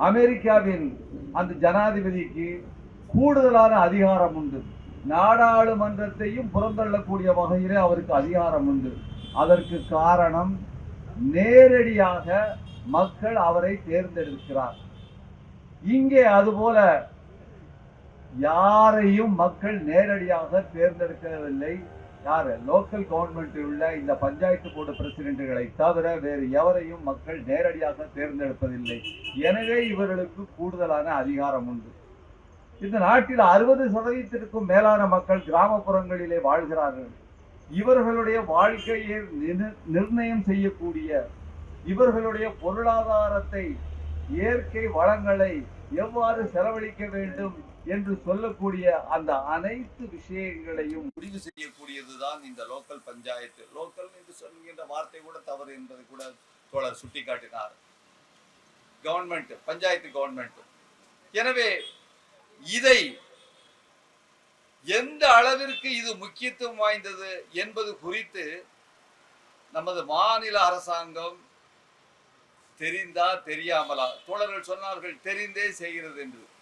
அமெரிக்காவின் அந்த ஜனாதிபதிக்கு கூடுதலான அதிகாரம் உண்டு. நாடாளுமன்றத்தையும் புறந்தள்ளக்கூடிய வகையிலே அவருக்கு அதிகாரம் உண்டு. அதற்கு காரணம் நேரடியாக மக்கள் அவரை தேர்ந்தெடுக்கிறார். இங்கே அதுபோல யாரையும் மக்கள் நேரடியாக தேர்ந்தெடுக்கவில்லை. யாரு? லோக்கல் கவர்மெண்டில் உள்ள இந்த பஞ்சாயத்து போர்டு பிரசிடென்ட்களை தவிர வேறு எவரையும் மக்கள் நேரடியாக தேர்ந்தெடுப்பதில்லை. எனவே இவர்களுக்கு கூடுதலான அதிகாரம் உண்டு. இந்த நாட்டில் 60% மேலான மக்கள் கிராமப்புறங்களிலே வாழ்கிறார்கள். இவர்களுடைய வாழ்க்கையை நிர்ணயம் செய்யக்கூடிய, இவர்களுடைய பொருளாதாரத்தை, இயற்கை வளங்களை எவ்வாறு செலவழிக்க வேண்டும் என்று சொல்லக்கூடிய அந்த அனைத்து விஷயங்களையும் முடிவு செய்யக்கூடியதுதான் இந்த லோக்கல் பஞ்சாயத்து. லோக்கல் என்று சொல்லுகின்ற வார்த்தை கூட தவறு என்பதை கூட தோழர் சுட்டிக்காட்டினார். Government, panchayat government. எனவே இதை எந்த அளவிற்கு இது முக்கியத்துவம் வாய்ந்தது என்பது குறித்து நமது மாநில அரசாங்கம் தெரிந்தா தெரியாமலா, தோழர்கள் சொன்னார்கள் தெரிந்தே செய்கிறது என்று.